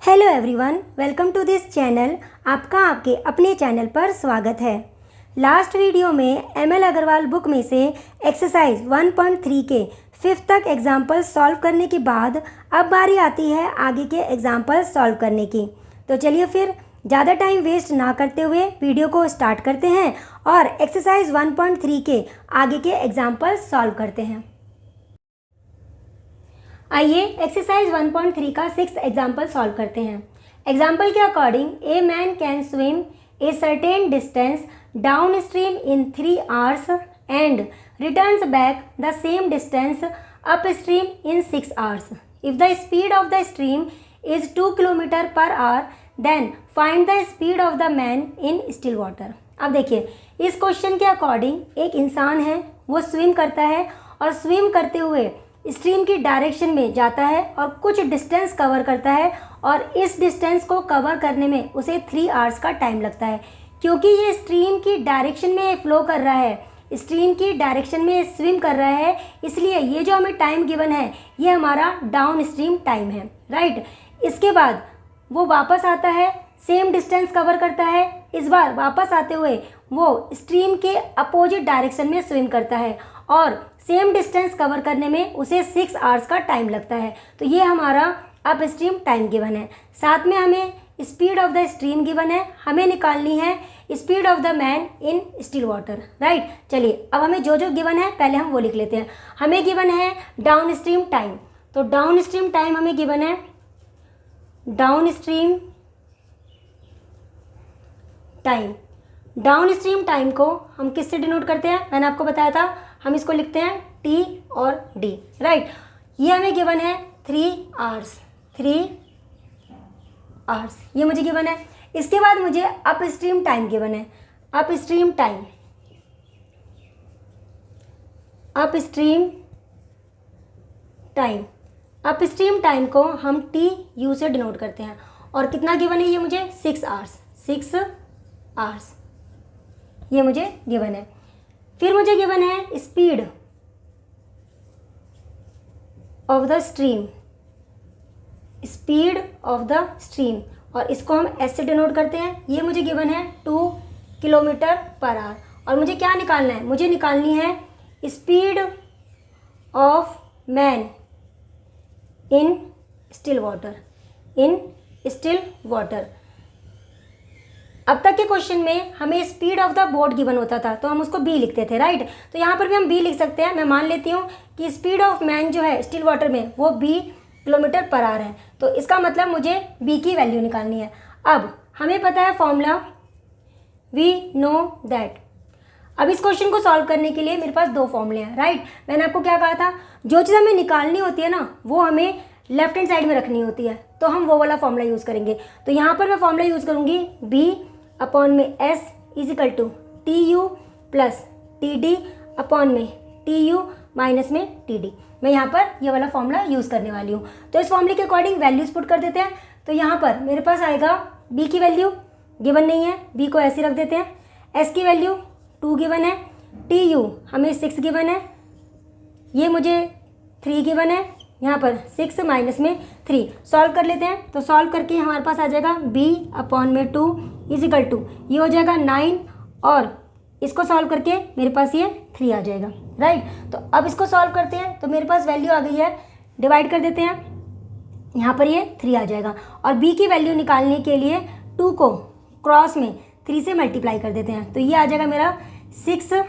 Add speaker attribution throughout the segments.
Speaker 1: Hello everyone, welcome to this channel. आपका आपके अपने चैनल पर स्वागत है। लास्ट वीडियो में एमएल अग्रवाल बुक में से एक्सरसाइज 1.3 के 5th तक एग्जाम्पल सॉल्व करने के बाद अब बारी आती है आगे के एग्जाम्पल सॉल्व करने की। तो चलिए फिर ज़्यादा टाइम वेस्ट ना करते हुए वीडियो को स्टार्ट करते हैं और एक्सरसाइज 1.3 के आगे के एग्जाम्पल सॉल्व करते हैं। आइए एक्सरसाइज 1.3 का 6th एग्जाम्पल सॉल्व करते हैं। एग्जाम्पल के according a man can swim a certain distance downstream in 3 hours and returns back the same distance upstream in 6 hours। If the speed of the stream is 2 kilometre per hour then find the speed of the man in still water. अब देखिए, इस question के according एक इंसान है, वो swim करता है और स्विम करते हुए स्ट्रीम की डायरेक्शन में जाता है और कुछ डिस्टेंस कवर करता है और इस डिस्टेंस को कवर करने में उसे 3 hours का टाइम लगता है। क्योंकि ये स्ट्रीम की डायरेक्शन में फ्लो कर रहा है, स्ट्रीम की डायरेक्शन में स्विम कर रहा है, इसलिए ये जो हमें टाइम गिवन है ये हमारा डाउन स्ट्रीम टाइम है, राइट। इसके बाद वो वापस आता है, सेम डिस्टेंस कवर करता है। इस बार वापस आते हुए वो स्ट्रीम के अपोजिट डायरेक्शन में स्विम करता है और सेम डिस्टेंस कवर करने में उसे 6 hours का टाइम लगता है। तो ये हमारा अप स्ट्रीम टाइम गिवन है। साथ में हमें speed of the stream given है, हमें निकालनी है speed of the man in still water, right. चलिए अब हमें जो जो गिवन है पहले हम वो लिख लेते हैं। हमें गिवन है डाउन स्ट्रीम टाइम, तो डाउन स्ट्रीम टाइम हमें गिवन है downstream time. Down stream time को हम किससे डिनोट करते हैं, मैंने आपको बताया था, हम इसको लिखते हैं टी और डी, राइट। ये हमें गिवन है 3 hours, 3 hours ये मुझे गिवन है। इसके बाद मुझे अप स्ट्रीम टाइम गिवन है। Upstream time, up stream time, up stream time को हम टी यू से डिनोट करते हैं और कितना गिवन है ये मुझे 6 hours, 6 hours ये मुझे गिवन है। फिर मुझे गिवन है speed of the stream, speed of the stream, और इसको हम एस से डिनोट करते हैं। ये मुझे गिवन है 2 किलोमीटर पर आवर और मुझे क्या निकालना है, मुझे निकालनी है speed of man in still water, in still water. अब तक के क्वेश्चन में हमें speed of the boat given होता था तो हम उसको बी लिखते थे, राइट। तो यहाँ पर भी हम बी लिख सकते हैं। मैं मान लेती हूँ कि स्पीड ऑफ मैन जो है स्टिल वाटर में वो 20 किलोमीटर पर आवर है, तो इसका मतलब मुझे बी की वैल्यू निकालनी है। अब हमें पता है फॉर्मूला, वी नो दैट। अब इस क्वेश्चन को सॉल्व करने के लिए मेरे पास 2 फॉर्मूले हैं, राइट। मैंने आपको क्या कहा था, जो चीज़ हमें निकालनी होती है ना वो हमें लेफ्ट हैंड साइड में रखनी होती है, तो हम वो वाला फॉर्मूला यूज़ करेंगे। तो यहाँ पर मैं फॉर्मूला यूज़ करूँगी बी अपॉन में S is equal to T U plus T D upon में टी यू माइनस में टी डी। मैं यहाँ पर ये वाला फॉर्मूला यूज़ करने वाली हूँ। तो इस फॉर्मूले के अकॉर्डिंग वैल्यूज पुट कर देते हैं। तो यहाँ पर मेरे पास आएगा बी की वैल्यू गिवन नहीं है, बी को ऐसे रख देते हैं। एस की वैल्यू 2 गिवन है, टी यू हमें 6 गिवन है, ये मुझे 3 गिवन है, यहाँ पर 6 माइनस में 3 सॉल्व कर लेते हैं। तो सॉल्व करके हमारे पास आ जाएगा b अपॉन में 2 इज इक्वल टू, ये हो जाएगा 9 और इसको सॉल्व करके मेरे पास ये 3 आ जाएगा, राइट। तो अब इसको सॉल्व करते हैं तो मेरे पास वैल्यू आ गई है, डिवाइड कर देते हैं, यहाँ पर ये 3 आ जाएगा। और b की वैल्यू निकालने के लिए 2 को क्रॉस में 3 से मल्टीप्लाई कर देते हैं, तो ये आ जाएगा मेरा 6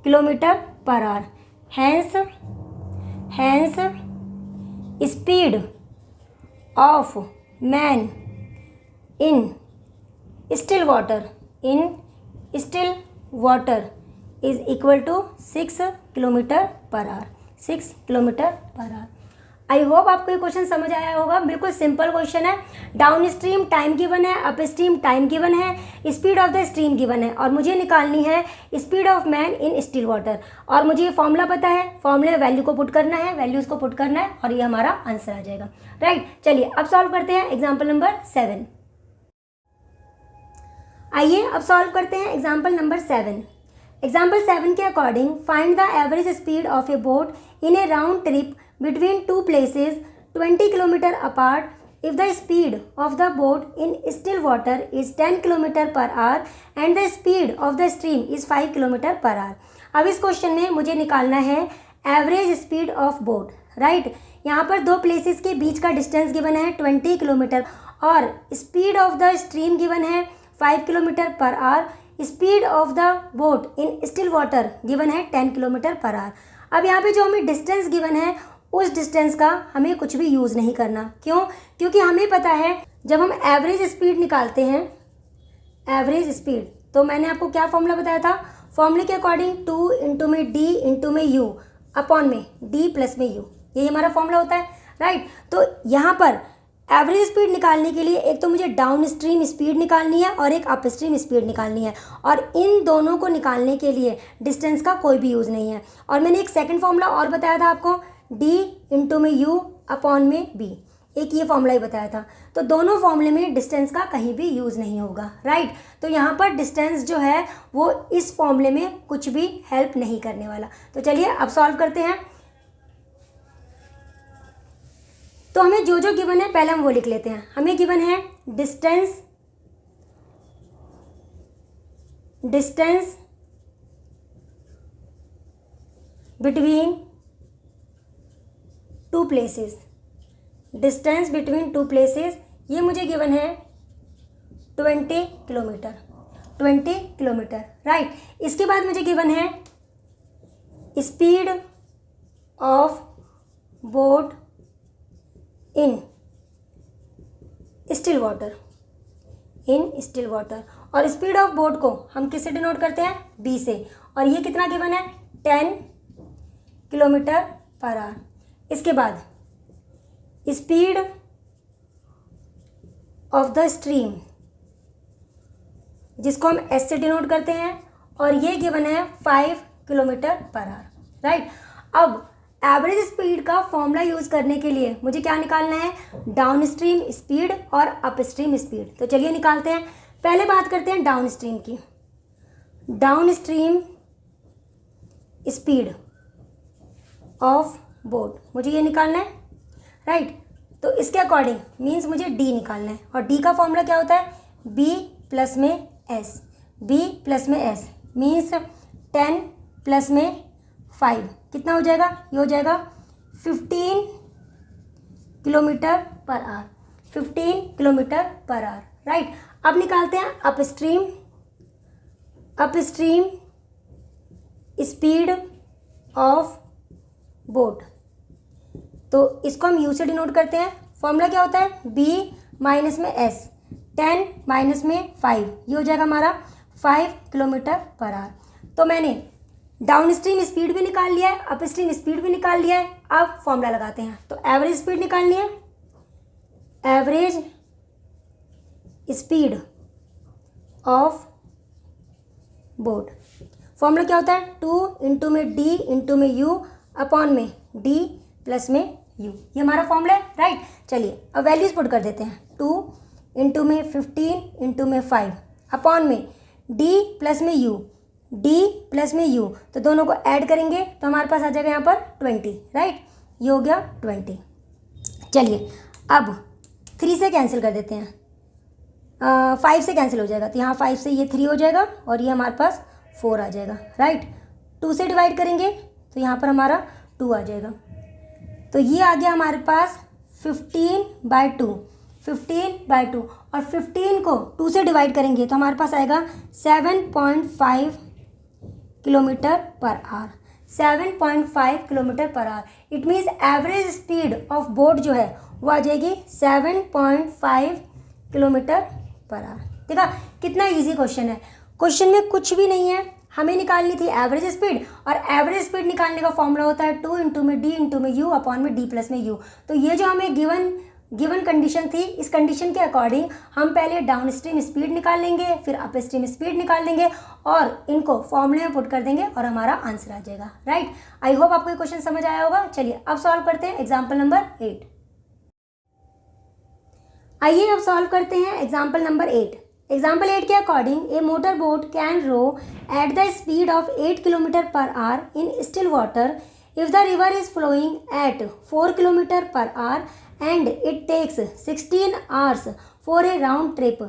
Speaker 1: kilometre per hour. Hence speed of man in still water, in still water is equal to 6 kilometre per hour, 6 kilometre per hour. I hope आपको ये क्वेश्चन समझ आया होगा। बिल्कुल सिंपल क्वेश्चन है। डाउन स्ट्रीम टाइम गिवन है, upstream time given है, speed of the stream given है और मुझे निकालनी है speed of man in still water. और मुझे ये फॉर्मूला पता है, फॉर्मूले वैल्यू को पुट करना है, वैल्यूज को पुट करना है और ये हमारा आंसर आ जाएगा, राइट। चलिए अब सॉल्व करते हैं एग्जाम्पल नंबर 7। आइए अब सॉल्व करते हैं एग्जाम्पल नंबर 7। एग्जाम्पल 7 के according find the average speed of A boat in A round trip between 2 places 20 kilometer apart if the speed of the boat in still water is 10 kilometre per hour and the speed of the stream is 5 kilometre per our. अब इस question में मुझे निकालना है average speed of boat, right. यहाँ पर दो places के बीच का डिस्टेंस गिवन है 20 किलोमीटर और speed of the stream given है 5 kilometre per our. Speed of the boat in still water given है 10 किलोमीटर पर आवर। अब यहाँ पे जो हमें डिस्टेंस गिवन है उस डिस्टेंस का हमें कुछ भी यूज़ नहीं करना। क्यों? क्योंकि हमें पता है जब हम एवरेज स्पीड निकालते हैं, एवरेज स्पीड, तो मैंने आपको क्या फॉर्मूला बताया था, फॉर्मूले के अकॉर्डिंग 2 इंटू में डी इंटू में यू अपॉन में डी प्लस में यू, यही हमारा फॉर्मूला होता है, राइट। तो यहाँ पर एवरेज स्पीड निकालने के लिए एक तो मुझे डाउन स्ट्रीम स्पीड निकालनी है और एक अप स्ट्रीम स्पीड निकालनी है, और इन दोनों को निकालने के लिए डिस्टेंस का कोई भी यूज़ नहीं है। और मैंने एक सेकंड फॉर्मूला और बताया था आपको, डी इंटू में यू अपॉन में बी, एक ये फॉर्मूला ही बताया था। तो दोनों फॉर्मूले में डिस्टेंस का कहीं भी यूज़ नहीं होगा, राइट। तो यहाँ पर डिस्टेंस जो है वो इस फॉर्मूले में कुछ भी हेल्प नहीं करने वाला। तो चलिए अब सॉल्व करते हैं। तो हमें जो जो गिवन है पहले हम वो लिख लेते हैं। हमें गिवन है distance between two places, distance between two places, ये मुझे गिवन है 20 किलोमीटर, 20 किलोमीटर, राइट। इसके बाद मुझे गिवन है speed of boat in still water, in still water, और स्पीड ऑफ बोट को हम किससे डिनोट करते हैं, बी से, और ये कितना गिवन है 10 किलोमीटर पर आवर। इसके बाद स्पीड ऑफ द स्ट्रीम जिसको हम एस से डिनोट करते हैं, और ये गिवन है 5 किलोमीटर पर आवर, राइट। अब एवरेज स्पीड का फॉर्मूला यूज़ करने के लिए मुझे क्या निकालना है, डाउन स्ट्रीम स्पीड और अप स्ट्रीम स्पीड। तो चलिए निकालते हैं। पहले बात करते हैं डाउन स्ट्रीम की। Down stream speed of boat मुझे ये निकालना है, राइट। तो इसके अकॉर्डिंग मीन्स मुझे डी निकालना है, और डी का फॉर्मूला क्या होता है, बी प्लस में एस, बी प्लस में एस मीन्स 10 प्लस में 5 कितना हो जाएगा, ये हो जाएगा 15 kilometre per our, 15 kilometre per hour, right. अब निकालते हैं up stream speed of boat. तो इसको हम यू से डिनोट करते हैं। फॉर्मूला क्या होता है, बी माइनस में एस, 10 माइनस में 5, ये हो जाएगा हमारा 5 किलोमीटर पर आवर। तो मैंने डाउन स्ट्रीम स्पीड भी निकाल लिया है, अप स्ट्रीम स्पीड भी निकाल लिया है। अब फॉर्मूला लगाते हैं। तो एवरेज स्पीड निकालनी है, average speed of boat, formula क्या होता है, 2 इंटू में डी इंटू में यू अपॉन में डी प्लस में यू, ये हमारा फॉर्मूला है, राइट। चलिए अब वैल्यूज पुट कर देते हैं। 2 इंटू में 15 इंटू में 5 अपॉन में डी प्लस में यू, डी प्लस में यू, तो दोनों को ऐड करेंगे तो हमारे पास आ जाएगा यहाँ पर 20, राइट। ये हो गया 20। चलिए अब 3 से कैंसिल कर देते हैं, 5 से कैंसिल हो जाएगा, तो यहाँ 5 से ये 3 हो जाएगा और ये हमारे पास 4 आ जाएगा, राइट। 2 से डिवाइड करेंगे तो यहाँ पर हमारा 2 आ जाएगा, तो ये आ गया हमारे पास 15/2, 15/2, और 15 को 2 से डिवाइड करेंगे तो हमारे पास आएगा 7.5 kilometre per our, 7.5 kilometre per hour. It means average speed of boat जो है वो आ जाएगी 7.5 किलोमीटर पर आवर। देखा कितना इजी क्वेश्चन है, क्वेश्चन में कुछ भी नहीं है, हमें निकालनी थी एवरेज स्पीड, और एवरेज स्पीड निकालने का फॉर्मूला होता है 2 इंटू में डी इंटू में यू अपॉन में डी प्लस में यू। तो ये जो हमें गिवन कंडीशन थी, इस कंडीशन के अकॉर्डिंग हम पहले डाउन स्ट्रीम स्पीड निकाल लेंगे, फिर अप स्ट्रीम स्पीड निकाल लेंगे और इनको फॉर्मूले में पुट कर देंगे और हमारा आंसर आ जाएगा, राइट। आई होप आपको ये क्वेश्चन समझ आया होगा। चलिए अब सॉल्व करते हैं एग्जाम्पल नंबर 8। आइए अब सॉल्व करते हैं एग्जाम्पल नंबर 8। एग्जाम्पल 8 के according a motor boat can row at the speed of 8 kilometre per hour in still water if the river is flowing at 4 kilometre per hour and it takes 16 hours for a round trip,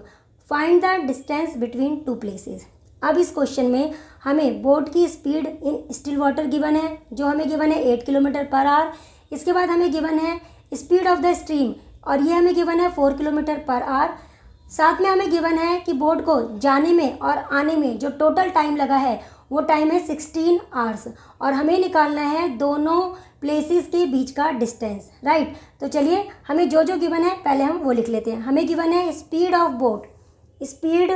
Speaker 1: find the distance between two places. अब इस question में हमें boat की speed in still water given है, जो हमें given है 8 kilometre per our. इसके बाद हमें गिवन है स्पीड ऑफ द स्ट्रीम, और ये हमें गिवन है 4 किलोमीटर पर आवर। साथ में हमें गिवन है कि बोट को जाने में और आने में जो टोटल टाइम लगा है वो टाइम है 16 आवर्स, और हमें निकालना है दोनों प्लेसेस के बीच का डिस्टेंस, राइट। तो चलिए हमें जो जो गिवन है पहले हम वो लिख लेते हैं। हमें गिवन है speed of boat, speed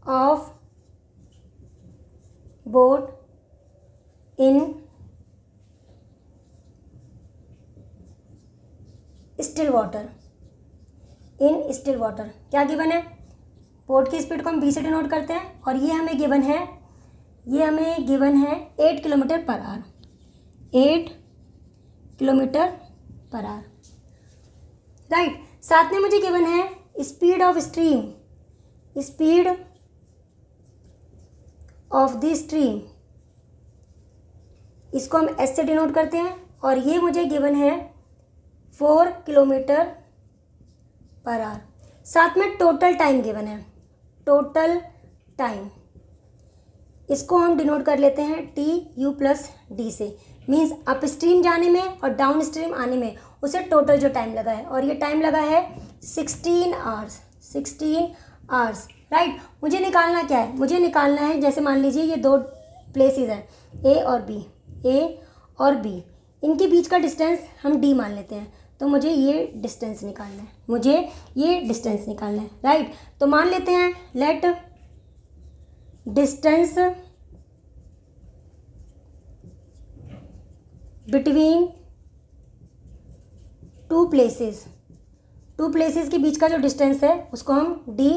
Speaker 1: of boat in still water, क्या गिवन है? बोट की स्पीड को हम बी से डिनोट करते हैं, और ये हमें गिवन है 8 kilometre per our, 8 kilometre per hour, right. साथ में मुझे गिवन है speed of stream, speed of the stream, इसको हम एस से डिनोट करते हैं, और ये मुझे गिवन है 4 किलोमीटर पर आवर। साथ में टोटल टाइम गिवन है, टोटल टाइम, इसको हम डिनोट कर लेते हैं TU प्लस D से, मीन्स अप स्ट्रीम जाने में और डाउन स्ट्रीम आने में उसे टोटल जो टाइम लगा है, और ये टाइम लगा है 16 आवर्स, राइट। मुझे निकालना क्या है? मुझे निकालना है, जैसे मान लीजिए ये दो प्लेसेस हैं A और B, इनके बीच का डिस्टेंस हम D मान लेते हैं, तो मुझे ये डिस्टेंस निकालना है, राइट। तो मान लेते हैं let distance between two places के बीच का जो डिस्टेंस है उसको हम D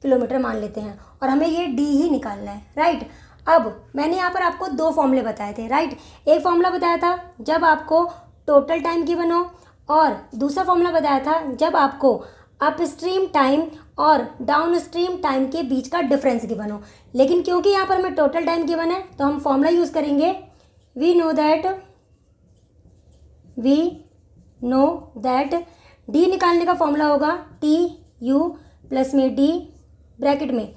Speaker 1: किलोमीटर मान लेते हैं, और हमें ये D ही निकालना है, राइट। अब मैंने यहाँ पर आपको दो फॉर्मूले बताए थे, राइट। एक फॉर्मूला बताया था जब आपको टोटल टाइम गिवन हो, और दूसरा फॉर्मूला बताया था जब आपको अप स्ट्रीम टाइम और डाउन स्ट्रीम टाइम के बीच का डिफरेंस गिवन हो। लेकिन क्योंकि यहाँ पर हमें टोटल टाइम गिवन है तो हम फॉर्मूला यूज़ करेंगे, वी नो दैट D निकालने का फॉर्मूला होगा TU प्लस में D ब्रैकेट में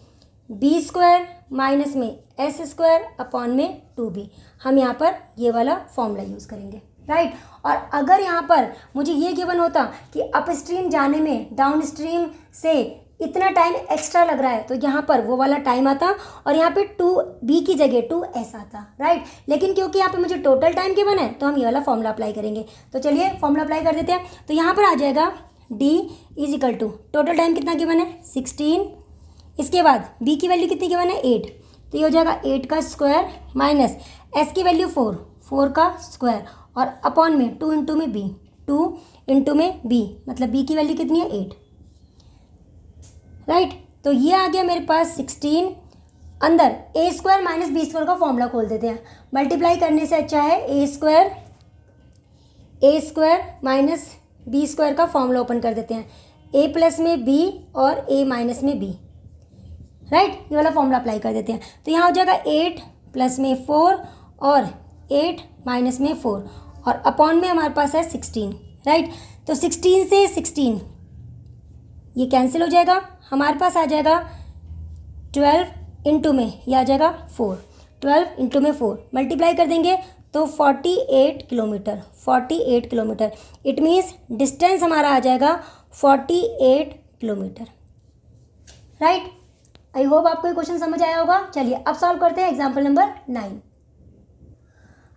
Speaker 1: B² माइनस में S² अपॉन में 2B। हम यहाँ पर ये वाला फॉर्मूला यूज़ करेंगे, राइट। और अगर यहाँ पर मुझे ये गिवन होता कि अप स्ट्रीम जाने में डाउन स्ट्रीम से इतना टाइम एक्स्ट्रा लग रहा है, तो यहाँ पर वो वाला टाइम आता और यहाँ पे 2B की जगह 2S आता, राइट। लेकिन क्योंकि यहाँ पे मुझे टोटल टाइम गिवन है तो हम ये वाला फॉर्मूला अप्लाई करेंगे। तो चलिए फॉर्मूला अप्लाई कर देते हैं। तो यहाँ पर आ जाएगा D is equal to total time कितना गिवन है 16, इसके बाद B की वैल्यू कितनी गिवन है 8, तो ये हो जाएगा 8 का स्क्वायर माइनस S की वैल्यू 4 का स्क्वायर, और अपॉन में 2 इंटू में B, 2 इंटू में B, मतलब B की वैल्यू कितनी है 8, राइट। तो ये आ गया मेरे पास 16। अंदर A² माइनस B² का फॉर्मूला खोल देते हैं। मल्टीप्लाई करने से अच्छा है A² माइनस B² का फॉर्मूला ओपन कर देते हैं, A प्लस में B और A माइनस में B, राइट। ये वाला फॉर्मूला अप्लाई कर देते हैं। तो यहाँ हो जाएगा 8 प्लस में 4 और 8 माइनस में 4, और अपॉन में हमारे पास है 16, राइट। तो 16 से 16 ये कैंसिल हो जाएगा, हमारे पास आ जाएगा 12 इंटू में ये आ जाएगा 4, 12 इंटू में 4 मल्टीप्लाई कर देंगे तो 48 किलोमीटर, इट मीन्स डिस्टेंस हमारा आ जाएगा 48 किलोमीटर, राइट। आई होप आपको ये क्वेश्चन समझ आया होगा। चलिए अब सॉल्व करते हैं एग्जाम्पल नंबर 9।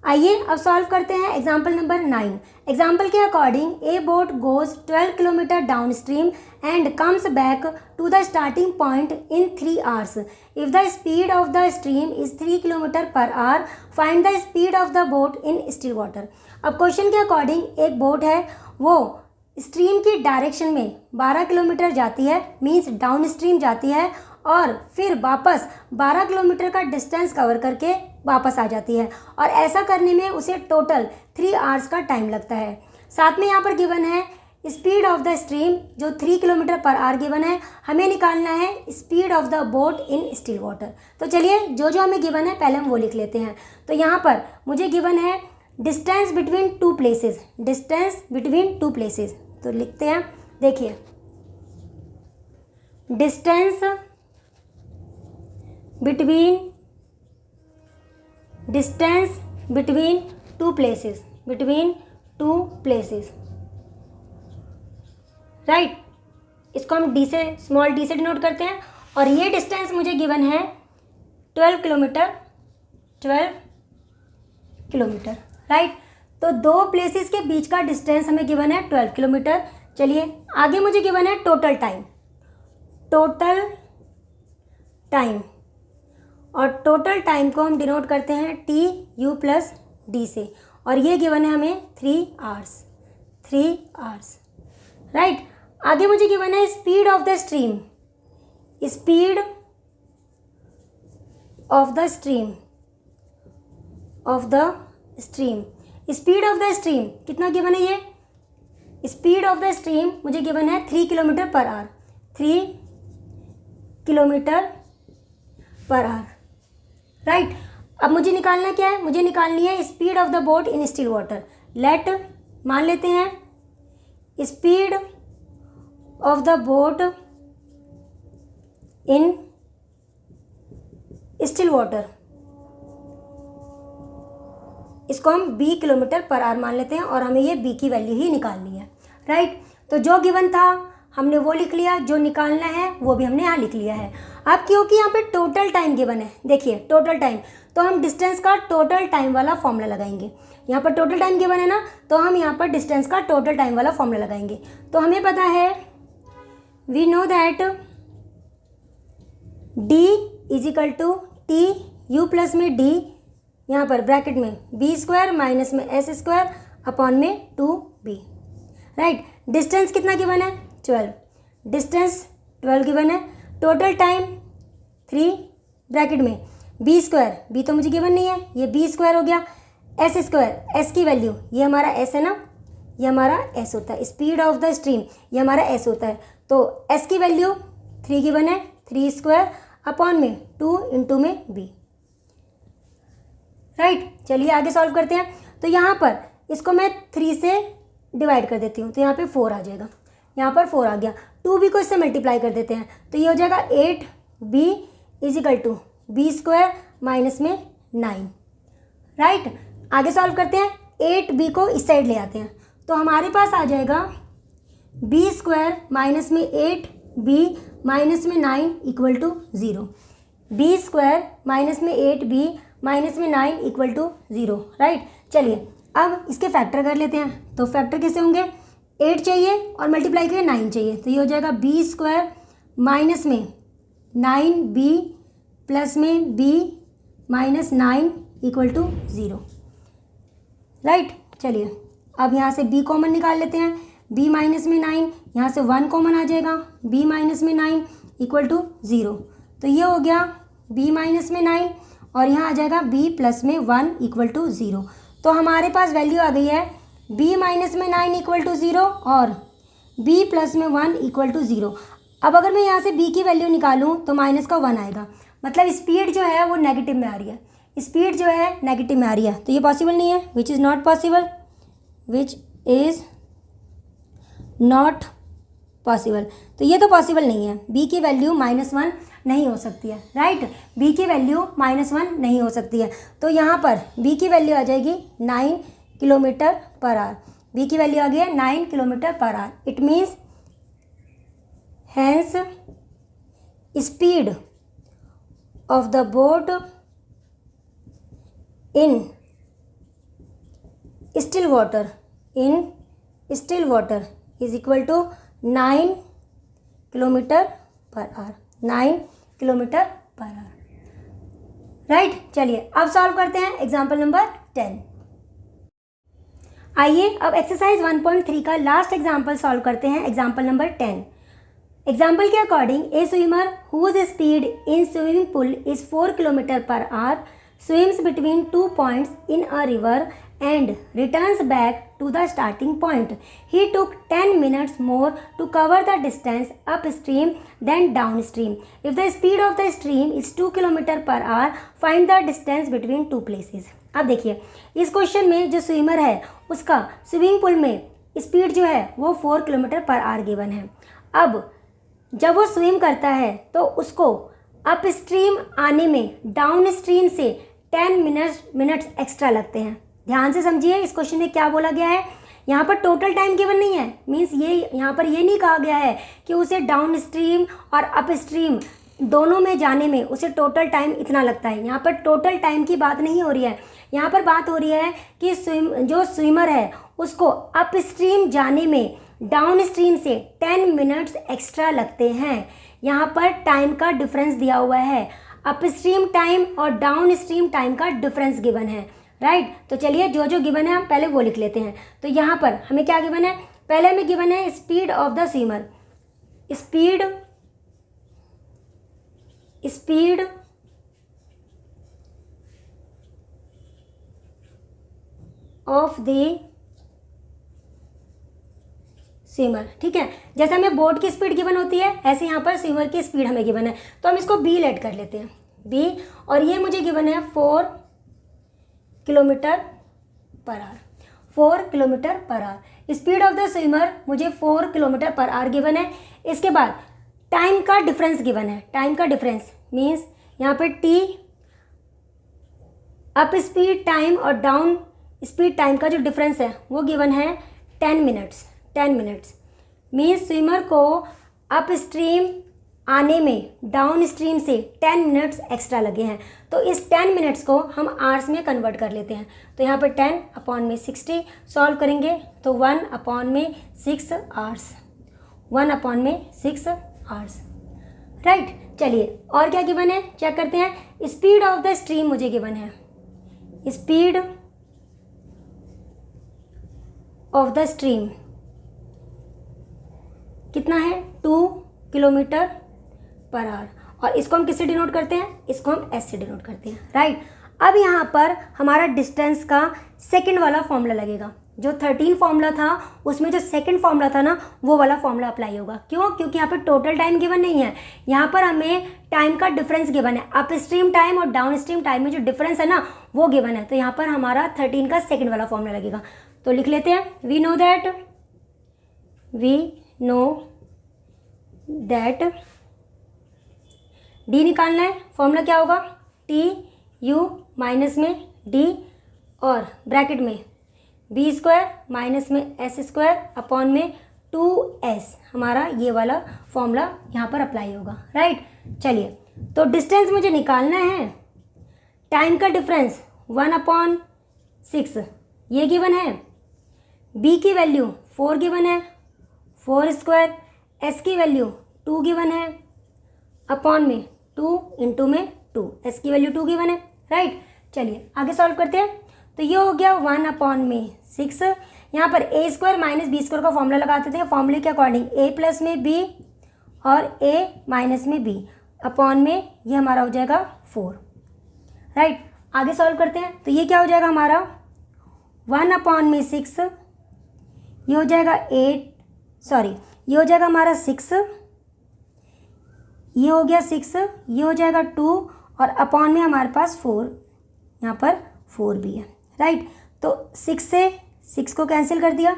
Speaker 1: आइए अब सॉल्व करते हैं एग्जाम्पल नंबर 9। एग्जाम्पल के according a boat goes 12 kilometre downstream and comes back to the starting point in 3 hours. If the speed of the stream is 3 kilometre per hour, find the speed of the boat in still water. अब question के according एक boat है, वो stream की direction में 12 kilometre जाती है, means down stream जाती है, और फिर वापस 12 किलोमीटर का डिस्टेंस कवर करके वापस आ जाती है, और ऐसा करने में उसे टोटल 3 आवर्स का टाइम लगता है। साथ में यहाँ पर गिवन है स्पीड ऑफ द स्ट्रीम जो 3 किलोमीटर पर आवर गिवन है, हमें निकालना है speed of the boat in still water. तो चलिए जो जो हमें गिवन है पहले हम वो लिख लेते हैं। तो यहाँ पर मुझे गिवन है distance between two places, distance between two places, तो लिखते हैं, देखिए distance between two places, between two places, right. इसको हम डी से, स्मॉल डी से डिनोट करते हैं। और ये डिस्टेंस मुझे गिवन है 12 किलोमीटर, 12 किलोमीटर, राइट। तो दो प्लेसेस के बीच का डिस्टेंस हमें गिवन है 12 किलोमीटर। चलिए आगे मुझे गिवन है टोटल टाइम, टोटल टाइम, और टोटल टाइम को हम डिनोट करते हैं टी यू प्लस डी से, और ये गिवन है हमें 3 आवर्स, 3 आवर्स, राइट। आगे मुझे गिवन है speed of the stream, speed of the stream, of the stream, speed of the stream कितना गिवन है, ये स्पीड ऑफ द स्ट्रीम मुझे गिवन है 3 kilometre per hour, 3 kilometre per hour, right. अब मुझे निकालना क्या है, मुझे निकालनी है speed of the boat in still water. Let, मान लेते हैं speed of the boat in still water, इसको हम b किलोमीटर पर आवर मान लेते हैं, और हमें ये b की वैल्यू ही निकालनी है, राइट। तो जो गिवन था हमने वो लिख लिया, जो निकालना है वो भी हमने यहाँ लिख लिया है। अब क्योंकि यहाँ पे टोटल टाइम गिवन है, देखिए टोटल टाइम, तो हम डिस्टेंस का टोटल टाइम वाला फॉर्मूला लगाएंगे। यहाँ पर टोटल टाइम गिवन है ना, तो हम यहाँ पर डिस्टेंस का टोटल टाइम वाला फॉर्मूला लगाएंगे। तो हमें पता है, we know that d is equal to T U plus में d, यहाँ पर ब्रैकेट में b स्क्वायर माइनस में s स्क्वायर अपॉन में 2b, राइट। डिस्टेंस कितना गिवन है, 12, डिस्टेंस 12 गिवन है, टोटल टाइम 3 ब्रैकेट में b स्क्वायर, b तो मुझे गिवन नहीं है, ये b स्क्वायर हो गया, s स्क्वायर, s की वैल्यू, ये हमारा s है ना, ये हमारा s होता है, स्पीड ऑफ द स्ट्रीम ये हमारा s होता है, तो s की वैल्यू 3 गिवन है, 3 स्क्वायर अपॉन में 2 इंटू में b, राइट। चलिए आगे सॉल्व करते हैं। तो यहाँ पर इसको मैं 3 से डिवाइड कर देती हूँ, तो यहाँ पे 4 आ जाएगा, यहाँ पर 4 आ गया, 2b को इससे मल्टीप्लाई कर देते हैं, तो ये हो जाएगा 8b is equal to b square minus में 9, राइट। आगे सॉल्व करते हैं, 8b को इस साइड ले आते हैं, तो हमारे पास आ जाएगा b स्क्वायर माइनस में 8b माइनस में 9 equal to 0, b square minus में 8b माइनस में 9 इक्वल टू 0, राइट। चलिए अब इसके फैक्टर कर लेते हैं, तो फैक्टर कैसे होंगे, 8 चाहिए और मल्टीप्लाई करिए 9 चाहिए, तो ये हो जाएगा b स्क्वायर माइनस में 9b प्लस में b minus 9 equal to 0, right. चलिए अब यहाँ से b कॉमन निकाल लेते हैं, b माइनस में 9, यहाँ से 1 कॉमन आ जाएगा, b माइनस में 9 इक्वल टू 0, तो ये हो गया b माइनस में 9, और यहाँ आ जाएगा b प्लस में 1 इक्वल टू 0। तो हमारे पास वैल्यू आ गई है b माइनस में 9 इक्वल टू 0 और b प्लस में 1 इक्वल टू 0। अब अगर मैं यहाँ से b की वैल्यू निकालूँ तो माइनस का 1 आएगा, मतलब स्पीड जो है वो नेगेटिव में आ रही है, स्पीड जो है नेगेटिव में आ रही है, तो ये पॉसिबल नहीं है, which is not possible, which is not possible. तो ये तो पॉसिबल नहीं है, b की वैल्यू -1 नहीं हो सकती है, राइट। b की वैल्यू -1 नहीं हो सकती है, तो यहाँ पर b की वैल्यू आ जाएगी 9 किलोमीटर पर आवर, b की वैल्यू आ गई है 9 kilometre per hour. It means hence speed of the boat in still water, in still water is equal to 9 kilometre per hour, 9 kilometre per hour, right. चलिए अब solve करते हैं example number 10। आइए अब एक्सरसाइज 1.3 का लास्ट एग्जाम्पल सॉल्व करते हैं, example number 10। Example के according a swimmer whose speed in swimming pool is 4 kilometre per hour swims between 2 points in a river and returns back to the starting point. He took 10 minutes more to cover the distance upstream than downstream. If the speed of the stream is 2 km per hour, find the distance between two places. अब देखिए इस question में जो swimmer है उसका swimming pool में speed जो है वो 4 किलोमीटर पर आवर गिवन है। अब जब वो स्विम करता है तो उसको अप स्ट्रीम आने में डाउन स्ट्रीम से 10 मिनट्स एक्स्ट्रा लगते हैं। ध्यान से समझिए इस क्वेश्चन में क्या बोला गया है। यहाँ पर टोटल टाइम गिवन नहीं है, मीन्स ये यहाँ पर ये नहीं कहा गया है कि उसे डाउन स्ट्रीम और अप स्ट्रीम दोनों में जाने में उसे टोटल टाइम इतना लगता है। यहाँ पर टोटल टाइम की बात नहीं हो रही है, यहाँ पर बात हो रही है कि जो स्विमर है उसको अप स्ट्रीम जाने में डाउन स्ट्रीम से 10 मिनट्स एक्स्ट्रा लगते हैं। यहाँ पर टाइम का डिफरेंस दिया हुआ है, अप स्ट्रीम टाइम और डाउन स्ट्रीम टाइम का डिफरेंस गिवन है, राइट। तो चलिए जो जो गिवन है हम पहले वो लिख लेते हैं। तो यहाँ पर हमें क्या गिवन है, पहले हमें गिवन है speed of the swimmer, speed of the swimmer, ठीक है। जैसे हमें बोट की स्पीड गिवन होती है ऐसे यहाँ पर स्विमर की स्पीड हमें गिवन है, तो हम इसको बी लेट कर लेते हैं, बी, और ये मुझे गिवन है 4 kilometre per our, 4 kilometre per our. Speed of the swimmer मुझे 4 किलोमीटर पर आवर गिवन है। इसके बाद टाइम का डिफरेंस गिवन है, टाइम का डिफरेंस मीन्स यहाँ पे टी, अप स्पीड टाइम और डाउन स्पीड टाइम का जो डिफरेंस है वो गिवन है 10 मिनट्स, 10 मिनट्स मीन्स स्विमर को अप स्ट्रीम आने में डाउन स्ट्रीम से 10 मिनट्स एक्स्ट्रा लगे हैं। तो इस 10 मिनट्स को हम आवर्स में कन्वर्ट कर लेते हैं। तो यहाँ पर 10 अपॉन में 60 सॉल्व करेंगे तो 1 अपॉन में 6 आवर्स, 1 अपॉन में 6 आवर्स, राइट। चलिए और क्या गिवन है चेक करते हैं। स्पीड ऑफ द स्ट्रीम मुझे गिवन है, स्पीड ऑफ द स्ट्रीम कितना है 2 किलोमीटर पर आवर, और इसको हम किससे डिनोट करते हैं, इसको हम एस से डिनोट करते हैं, राइट। अब यहाँ पर हमारा डिस्टेंस का सेकंड वाला फॉर्मूला लगेगा। जो 13 फॉर्मूला था उसमें जो सेकंड फॉर्मूला था ना वो वाला फॉर्मूला अप्लाई होगा। क्यों, क्योंकि यहाँ पर टोटल टाइम गिवन नहीं है, यहाँ पर हमें टाइम का डिफरेंस गिवन है, अप स्ट्रीम टाइम और डाउन स्ट्रीम टाइम में जो डिफरेंस है ना वो गिवन है। तो यहाँ पर हमारा 13 का सेकंड वाला फॉर्मूला लगेगा। तो लिख लेते हैं, वी नो दैट डी निकालना है, फॉर्मूला क्या होगा, टी यू माइनस में डी और ब्रैकेट में बी स्क्वायर माइनस में एस स्क्वायर अपॉन में 2s, हमारा ये वाला फॉर्मूला यहाँ पर अप्लाई होगा, राइट। चलिए तो डिस्टेंस मुझे निकालना है, टाइम का डिफरेंस 1/6 ये गिवन है, b की वैल्यू 4 गिवन है, 4 स्क्वायर, s की वैल्यू 2 गिवन है अपॉन में 2 इंटू में 2, s की वैल्यू 2 गिवन है, राइट। चलिए आगे सॉल्व करते हैं। तो ये हो गया 1/6। यहाँ पर a square minus b square का फॉर्मूला लगाते थे, फॉर्मूले के अकॉर्डिंग a प्लस में b और a माइनस में b अपॉन में ये हमारा हो जाएगा 4, राइट। आगे सॉल्व करते हैं। तो ये क्या हो जाएगा हमारा 1/6, ये हो जाएगा ये हो जाएगा हमारा 6, ये हो गया 6, ये हो जाएगा 2 और अपॉन में हमारे पास 4, यहाँ पर 4 भी है, राइट। तो 6 से 6 को कैंसिल कर दिया,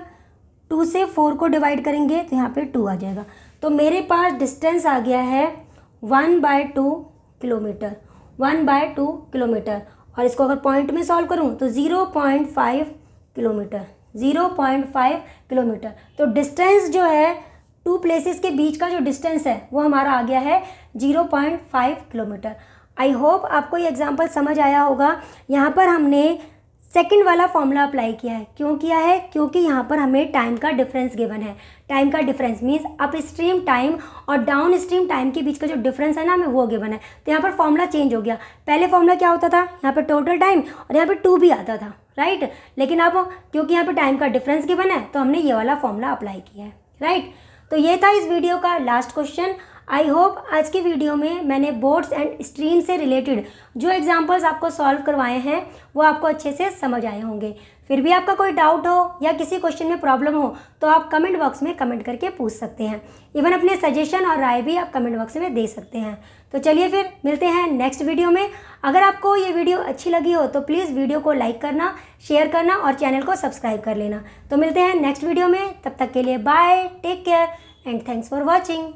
Speaker 1: 2 से 4 को डिवाइड करेंगे तो यहाँ पे 2 आ जाएगा। तो मेरे पास डिस्टेंस आ गया है 1/2 किलोमीटर, 1/2 किलोमीटर। और इसको अगर पॉइंट में सॉल्व करूँ तो 0.5 किलोमीटर, 0.5 किलोमीटर। तो डिस्टेंस जो है 2 प्लेसेस के बीच का जो डिस्टेंस है वो हमारा आ गया है 0.5 किलोमीटर। आई होप आपको ये एग्जांपल समझ आया होगा। यहाँ पर हमने सेकंड वाला फॉर्मूला अप्लाई किया है। क्यों किया है, क्योंकि यहाँ पर हमें टाइम का डिफरेंस गिवन है। टाइम का difference means up stream time और डाउन स्ट्रीम टाइम के बीच का जो डिफरेंस है ना हमें वो गिवन है। तो यहाँ पर फॉर्मूला चेंज हो गया। पहले फॉर्मूला क्या होता था, यहाँ पर टोटल टाइम और यहाँ पर 2 भी आता था, राइट। लेकिन अब क्योंकि यहाँ पर टाइम का डिफरेंस गिवन है तो हमने ये वाला फॉर्मूला अप्लाई किया है, राइट। तो ये था इस वीडियो का लास्ट क्वेश्चन। आई होप आज की वीडियो में मैंने बोट्स एंड स्ट्रीम से रिलेटेड जो एग्जांपल्स आपको सॉल्व करवाए हैं वो आपको अच्छे से समझ आए होंगे। फिर भी आपका कोई डाउट हो या किसी क्वेश्चन में प्रॉब्लम हो तो आप कमेंट बॉक्स में कमेंट करके पूछ सकते हैं। इवन अपने सजेशन और राय भी आप कमेंट बॉक्स में दे सकते हैं। तो चलिए फिर मिलते हैं नेक्स्ट वीडियो में। अगर आपको ये वीडियो अच्छी लगी हो तो प्लीज़ वीडियो को लाइक करना, शेयर करना और चैनल को सब्सक्राइब कर लेना। तो मिलते हैं नेक्स्ट वीडियो में, तब तक के लिए bye, take care and thanks for watching.